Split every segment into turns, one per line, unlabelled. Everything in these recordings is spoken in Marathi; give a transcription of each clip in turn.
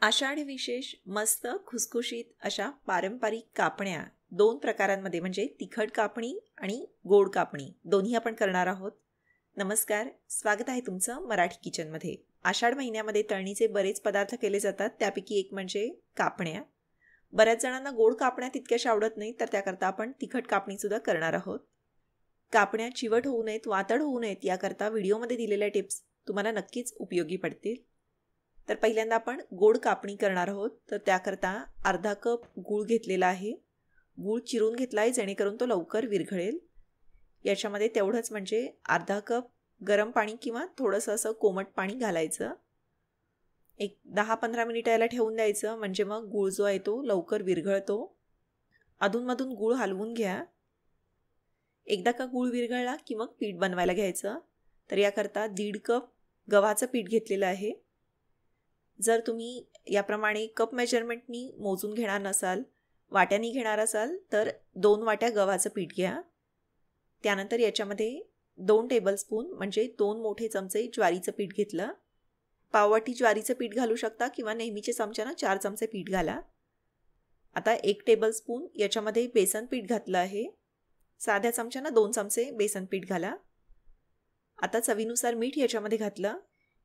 आषाढ विशेष मस्त खुसखुशीत अशा पारंपरिक कापण्या दोन प्रकारांमध्ये म्हणजे तिखट कापणी आणि गोड कापणी दोन्ही आपण करणार आहोत. नमस्कार, स्वागत आहे तुमचं मराठी किचनमध्ये. आषाढ महिन्यामध्ये तळणीचे बरेच पदार्थ केले जातात, त्यापैकी एक म्हणजे कापण्या. बऱ्याच जणांना गोड कापण्या तितक्याशा आवडत नाही, तर त्याकरता आपण तिखट कापणीसुद्धा करणार आहोत. कापण्या चिवट होऊ नयेत, वातड होऊ नयेत याकरता व्हिडिओमध्ये दिलेल्या टिप्स तुम्हाला नक्कीच उपयोगी पडतील. तर पहिल्यांदा आपण गोड कापणी करणार आहोत. तर त्याकरता अर्धा कप गूळ घेतलेला आहे. गूळ चिरून घेतला आहे जेणेकरून तो लवकर विरघळेल. याच्यामध्ये तेवढंच म्हणजे अर्धा कप गरम पाणी किंवा थोडंसं असं कोमट पाणी घालायचं. एक 10-15 मिनिटं याला ठेवून द्यायचं, म्हणजे मग गूळ जो आहे तो लवकर विरघळतो. अधूनमधून गूळ हलवून घ्या. एकदा का गूळ विरघळला की मग पीठ बनवायला घ्यायचं. तर याकरता 1.5 कप गव्हाचं पीठ घेतलेलं आहे. जर तुम्ही याप्रमाणे कप मेजरमेंटनी मोजून घेणार नसाल, वाट्यानी घेणार असाल, तर 2 वाट्या गव्हाचं पीठ घ्या. त्यानंतर याच्यामध्ये 2 टेबलस्पून म्हणजे 2 मोठे चमचे ज्वारीचं पीठ घेतलं. पाववाटी ज्वारीचं पीठ घालू शकता किंवा नेहमीचे चमच्यानं 4 चमचे पीठ घाला. आता 1 टेबलस्पून याच्यामध्ये बेसन पीठ घातलं आहे. साध्या चमच्यानं 2 चमचे बेसन पीठ घाला. आता चवीनुसार मीठ याच्यामध्ये घातलं.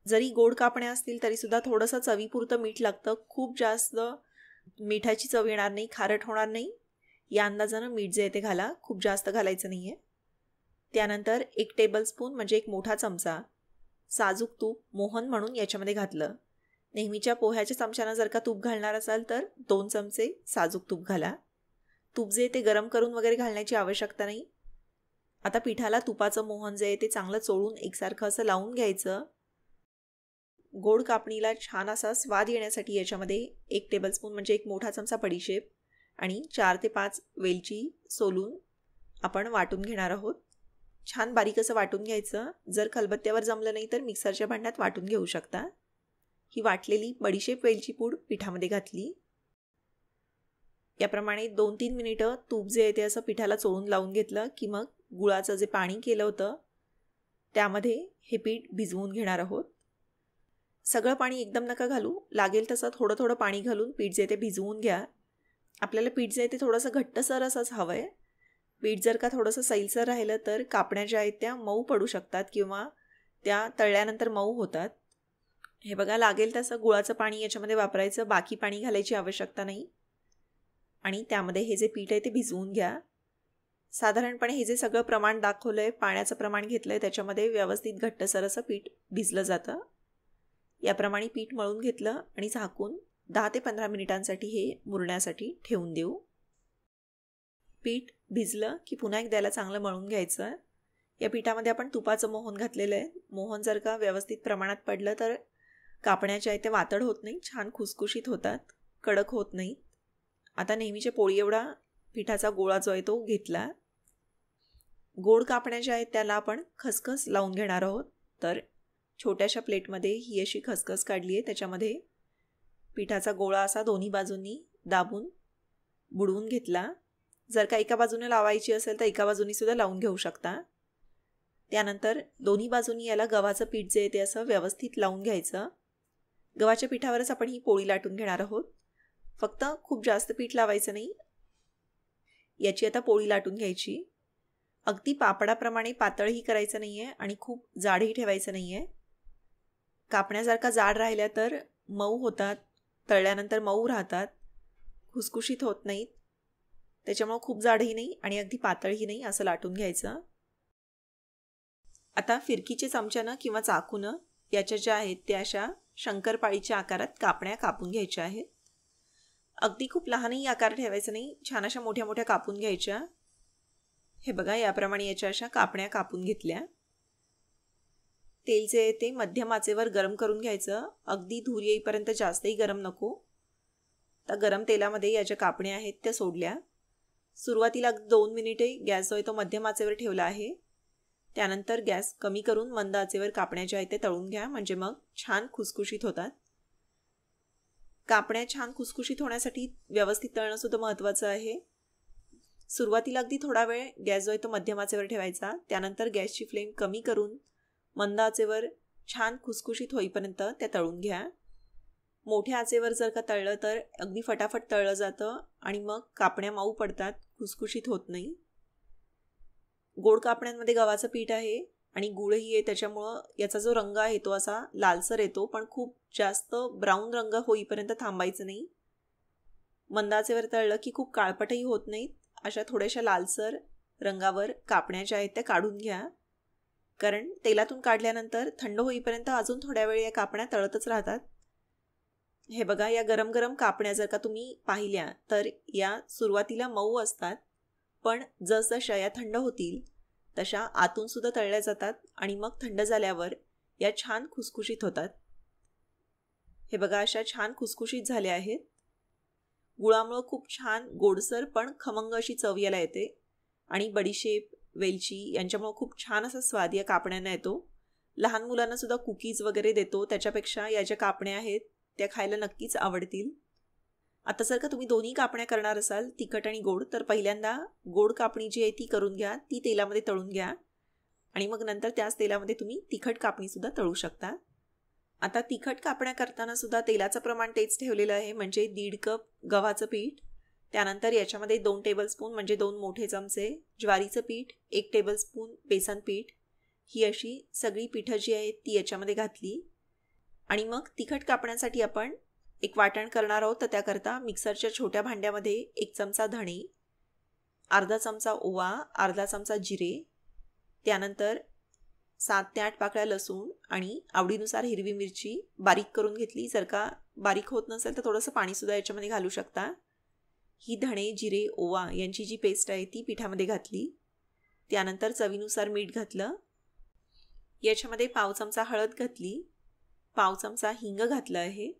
जरी गोड कापण्या असतील तरीसुद्धा थोडंसं चवीपुरतं मीठ लागतं. खूप जास्त मिठाची चव येणार नाही, खारट होणार नाही या अंदाजानं मीठ जे आहे ते घाला. खूप जास्त घालायचं नाही आहे. त्यानंतर 1 टेबलस्पून म्हणजे 1 मोठा चमचा साजूक तूप मोहन म्हणून याच्यामध्ये घातलं. नेहमीच्या पोह्याच्या चमच्यानं जर का तूप घालणार असाल तर 2 चमचे साजूक तूप घाला. तूप जे ते गरम करून वगैरे घालण्याची आवश्यकता नाही. आता पिठाला तुपाचं मोहन जे आहे ते चांगलं चोळून एकसारखं असं लावून घ्यायचं. गोड कापणीला छान असा स्वाद येण्यासाठी याच्यामध्ये 1 टेबलस्पून म्हणजे 1 मोठा चमचा बडीशेप आणि 4 ते 5 वेलची सोलून आपण वाटून घेणार आहोत. छान बारीक असं वाटून घ्यायचं. जर खलबत्त्यावर जमलं नाही तर मिक्सरच्या भांड्यात वाटून घेऊ शकता. ही वाटलेली बडीशेप वेलची पूड पिठामध्ये घातली. याप्रमाणे 2-3 मिनिटं तूप जे आहे ते असं पिठाला चोळून लावून घेतलं की मग गुळाचं जे पाणी केलं होतं त्यामध्ये हे पीठ भिजवून घेणार आहोत. सगळं पाणी एकदम नका घालू, लागेल तसं थोडं थोडं पाणी घालून पीठ जे ते भिजवून घ्या. आपल्याला पीठ जे आहे ते थोडंसं घट्टसर असंच हवं आहे. पीठ जर का थोडंसं सैलसर राहिलं तर कापण्या ज्या आहेत त्या मऊ पडू शकतात किंवा त्या तळल्यानंतर मऊ होतात. हे बघा, लागेल तसं गुळाचं पाणी याच्यामध्ये वापरायचं, बाकी पाणी घालायची आवश्यकता नाही. आणि त्यामध्ये हे जे पीठ आहे ते भिजवून घ्या. साधारणपणे हे जे सगळं प्रमाण दाखवलं आहे, पाण्याचं प्रमाण घेतलं आहे, त्याच्यामध्ये व्यवस्थित घट्टसर असं पीठ भिजलं जातं. याप्रमाणे पीठ मळून घेतलं आणि झाकून 10 ते 15 मिनिटांसाठी हे मुरण्यासाठी ठेवून देऊ. पीठ भिजलं की पुन्हा एकदा याला चांगलं मळून घ्यायचं. या पिठामध्ये आपण तुपाचं मोहन घातलेलं आहे. मोहन जर का व्यवस्थित प्रमाणात पडलं तर कापण्या ज्या आहेत त्या वातड होत नाही, छान खुसखुशीत होतात, कडक होत नाहीत. आता नेहमीच्या पोळी एवढा पिठाचा गोळा जो आहे तो घेतला. गोड कापण्या ज्या आहेत त्याला आपण खसखस लावून घेणार आहोत. तर छोट्याशा प्लेटमध्ये ही अशी खसखस काढली आहे. त्याच्यामध्ये पिठाचा गोळा असा दोन्ही बाजूंनी दाबून बुडवून घेतला. जर का एका बाजूने लावायची असेल तर एका बाजूनी सुद्धा लावून घेऊ शकता. त्यानंतर दोन्ही बाजूनी याला गव्हाचं पीठ जे आहे ते असं व्यवस्थित लावून घ्यायचं. गव्हाच्या पिठावरच आपण ही पोळी लाटून घेणार आहोत. फक्त खूप जास्त पीठ लावायचं नाही. याची आता पोळी लाटून घ्यायची. अगदी पापडाप्रमाणे पातळही करायचं नाही आहे आणि खूप जाडही ठेवायचं नाही आहे. कापण्या जर का जाड राहिल्या तर मऊ होतात, तळल्यानंतर मऊ राहतात, खुसखुशीत होत नाहीत. त्याच्यामुळं खूप जाडही नाही आणि अगदी पातळही नाही असं लाटून घ्यायचं. आता फिरकीच्या चमच्यानं किंवा चाकूनं याच्या ज्या आहेत त्या अशा शंकरपाळीच्या आकारात कापण्या कापून घ्यायच्या आहेत. अगदी खूप लहानही आकार ठेवायचा नाही, छान अशा मोठ्या मोठ्या कापून घ्यायच्या. हे बघा, याप्रमाणे याच्या अशा कापण्या कापून घेतल्या. तेल जे आहे ते मध्यम आचेवर गरम करून घ्यायचं. अगदी धूर येईपर्यंत जास्तही गरम नको. तर गरम तेलामध्ये या ज्या कापण्या आहेत त्या सोडल्या. सुरुवातीला 2 मिनिटे गॅस जो आहे तो मध्यम आचेवर ठेवला आहे. त्यानंतर गॅस कमी करून मंद आचेवर कापण्या ज्या आहेत ते तळून घ्या, म्हणजे मग छान खुसखुशीत होतात. कापण्या छान खुसखुशीत होण्यासाठी व्यवस्थित तळणं सुद्धा महत्त्वाचं आहे. सुरुवातीला अगदी थोडा वेळ गॅस जो आहे तो मध्यम आचेवर ठेवायचा. त्यानंतर गॅसची फ्लेम कमी करून मंद आचेवर छान खुसखुशीत होईपर्यंत त्या तळून घ्या. मोठ्या आचेवर जर का तळलं तर अगदी फटाफट तळलं जातं आणि मग कापण्या मऊ पडतात, खुसखुशीत होत नाही. गोड कापण्यांमध्ये गव्हाचं पीठ आहे आणि गुळही आहे, त्याच्यामुळं याचा जो रंग आहे तो असा लालसर येतो, पण खूप जास्त ब्राऊन रंग होईपर्यंत थांबायचं नाही. मंद आचेवर तळलं की खूप काळपटही होत नाहीत. अशा थोड्याशा लालसर रंगावर कापण्या ज्या आहेत त्या काढून घ्या, कारण तेलातून काढल्यानंतर थंड होईपर्यंत अजून थोड्या वेळ या कापण्या तळतच राहतात. हे बघा, या गरम गरम कापण्या जर का तुम्ही पाहिल्या तर या सुरुवातीला मऊ असतात, पण जसजशा या थंड होतील तशा आतून सुद्धा तळल्या जातात आणि मग थंड झाल्यावर या छान खुसखुशीत होतात. हे बघा, अशा छान खुसखुशीत झाल्या आहेत. गुळामुळं खूप छान गोडसर पण खमंग अशी चव याला येते आणि बडीशेप, वेलची यांच्यामुळं खूप छान असा स्वाद या कापण्यांना येतो. लहान मुलांना सुद्धा कुकीज वगैरे देतो त्याच्यापेक्षा या ज्या कापण्या आहेत त्या खायला नक्कीच आवडतील. आता जर का तुम्ही दोन्ही कापण्या करणार असाल, तिखट आणि गोड, तर पहिल्यांदा गोड कापणी जी आहे ती करून घ्या, ती तेलामध्ये तळून घ्या आणि मग नंतर त्याच तेलामध्ये तुम्ही तिखट कापणीसुद्धा तळू शकता. आता तिखट कापण्या करताना सुद्धा तेलाचं प्रमाण तेच ठेवलेलं आहे, म्हणजे 1.5 कप गव्हाचं पीठ, त्यानंतर याच्यामध्ये 2 टेबलस्पून म्हणजे 2 मोठे चमचे ज्वारीचं पीठ, 1 टेबलस्पून बेसन पीठ, ही अशी सगळी पिठं जी आहेत ती याच्यामध्ये घातली. आणि मग तिखट कापण्यासाठी आपण एक वाटण करणार आहोत, तर त्याकरता मिक्सरच्या छोट्या भांड्यामध्ये 1 चमचा धणे, अर्धा चमचा ओवा, अर्धा चमचा जिरे, त्यानंतर 7 ते 8 पाकळ्या लसूण आणि आवडीनुसार हिरवी मिरची बारीक करून घेतली. जर का बारीक होत नसेल तर थोडंसं पाणीसुद्धा याच्यामध्ये घालू शकता. ही धणे, जिरे, ओवा यांची जी पेस्ट आहे ती पिठामध्ये घातली. त्यानंतर चवीनुसार मीठ घातलं. याच्यामध्ये पाव चमचा हळद घातली, पाव चमचा हिंग घातलं आहे.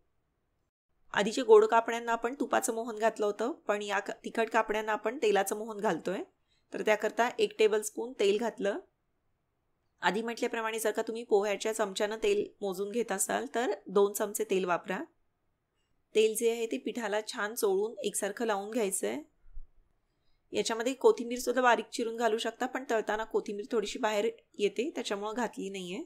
आधीच्या गोड कापण्यांना आपण तुपाचं मोहन घातलं होतं, पण या तिखट कापण्यांना आपण तेलाचं मोहन घालतोय, तर त्याकरता 1 टेबलस्पून तेल घातलं. आधी म्हटल्याप्रमाणे जर का तुम्ही पोह्याच्या चमच्यानं तेल मोजून घेत असाल तर 2 चमचे तेल वापरा. तेल जे आहे ते पिठाला छान चोळून एकसारखं लावून घ्यायचं आहे. याच्यामध्ये कोथिंबीर सुद्धा बारीक चिरून घालू शकता, पण तळताना कोथिंबीर थोडीशी बाहेर येते त्याच्यामुळं घातली नाही आहे.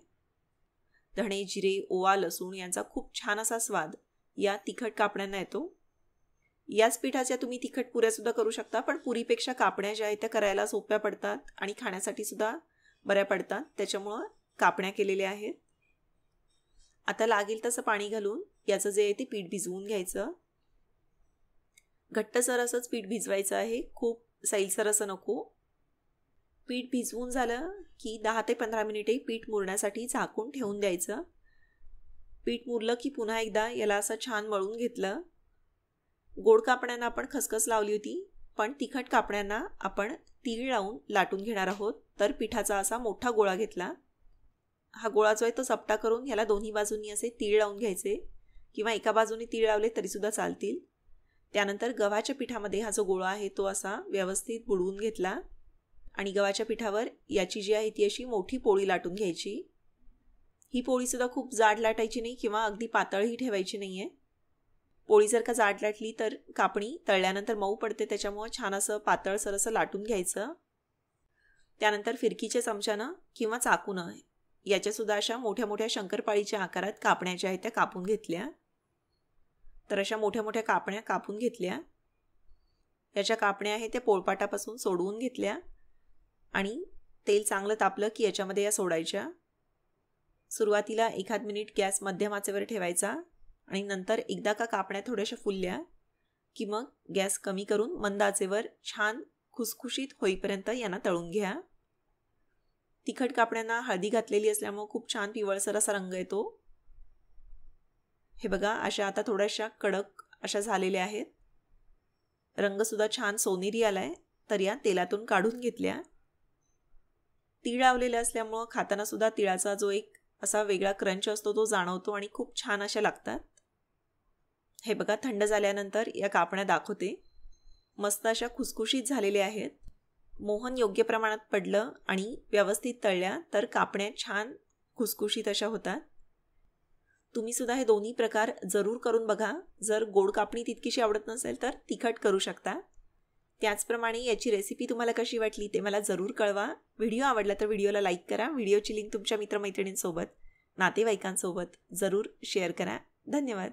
धणे, जिरे, ओवा, लसूण यांचा खूप छान असा स्वाद या तिखट कापण्यांना येतो. याच पिठाच्या तुम्ही तिखट पुऱ्यासुद्धा करू शकता, पण पुरीपेक्षा कापण्या ज्या आहेत त्या करायला सोप्या पडतात आणि खाण्यासाठी सुद्धा बऱ्या पडतात, त्याच्यामुळं कापण्या केलेल्या आहेत. आता लागेल तसं पाणी घालून याचं जे आहे ते पीठ भिजवून घ्यायचं. घट्टसर असंच पीठ भिजवायचं आहे, खूप सैलसर असं नको. पीठ भिजवून झालं की 10 ते 15 मिनिटे पीठ मुरण्यासाठी झाकून ठेवून द्यायचं. पीठ मुरलं की पुन्हा एकदा याला असं छान मळून घेतलं. गोड कापण्यांना आपण खसखस लावली होती, पण तिखट कापण्यांना आपण तीळ लावून लाटून घेणार आहोत. तर पिठाचा असा मोठा गोळा घेतला. हा गोळा जो आहे तो चपटा करून याला दोन्ही बाजूंनी असे तीळ लावून घ्यायचे, किंवा एका बाजूने तीळ लावले तरीसुद्धा चालतील. त्यानंतर गव्हाच्या पिठामध्ये हा जो गोळा आहे तो असा व्यवस्थित बुडवून घेतला आणि गव्हाच्या पिठावर याची जी आहे ती अशी मोठी पोळी लाटून घ्यायची. ही पोळीसुद्धा खूप जाड लाटायची नाही किंवा अगदी पातळही ठेवायची नाही आहे. पोळी जर का जाड लाटली तर कापणी तळल्यानंतर मऊ पडते, त्याच्यामुळं छान असं पातळसर असं लाटून घ्यायचं. त्यानंतर फिरकीच्या चमच्यानं किंवा चाकूनं याच्यासुद्धा अशा मोठ्या मोठ्या शंकरपाळीच्या आकारात कापण्या ज्या आहेत त्या कापून घेतल्या. तर अशा मोठ्या मोठ्या कापण्या कापून घेतल्या. याच्या कापण्या आहेत त्या पोळपाटापासून सोडवून घेतल्या आणि तेल चांगलं तापलं की याच्यामध्ये या सोडायच्या. सुरुवातीला 1 मिनिट गॅस मध्यम आचेवर ठेवायचा आणि नंतर एकदा का कापण्या थोड्याशा फुलल्या की मग गॅस कमी करून मंद आचेवर छान खुसखुशीत होईपर्यंत यांना तळून घ्या. तिखट कापण्यांना हळदी घातलेली असल्यामुळे खूप छान पिवळसर असा रंग येतो. हे बघा, अशा आता थोड्याशा कडक अशा झालेल्या आहेत. रंगसुद्धा छान सोनेरी आलाय. तर या तेलातून काढून घेतल्या. तीळ लावलेले असल्यामुळं खाताना सुद्धा तिळाचा जो एक असा वेगळा क्रंच असतो तो जाणवतो आणि खूप छान अशा लागतात. हे बघा, थंड झाल्यानंतर या कापण्या दाखवते. मस्त अशा खुसखुशीत झालेल्या आहेत. मोहन योग्य प्रमाणात पडलं आणि व्यवस्थित तळल्या तर कापण्या छान खुसखुशीत अशा होतात. तुम्ही सुद्धा हे दोन्ही प्रकार जरूर करून बघा. जर गोड कापणी तितकीशी आवडत नसेल तर तिखट करू शकता. त्याचप्रमाणे याची रेसिपी तुम्हाला कशी वाटली ते मला जरूर कळवा. व्हिडिओ आवडला तर व्हिडिओला लाईक करा. व्हिडिओची लिंक तुमच्या मित्रमैत्रिणींसोबत, नातेवाईकांसोबत जरूर शेअर करा. धन्यवाद.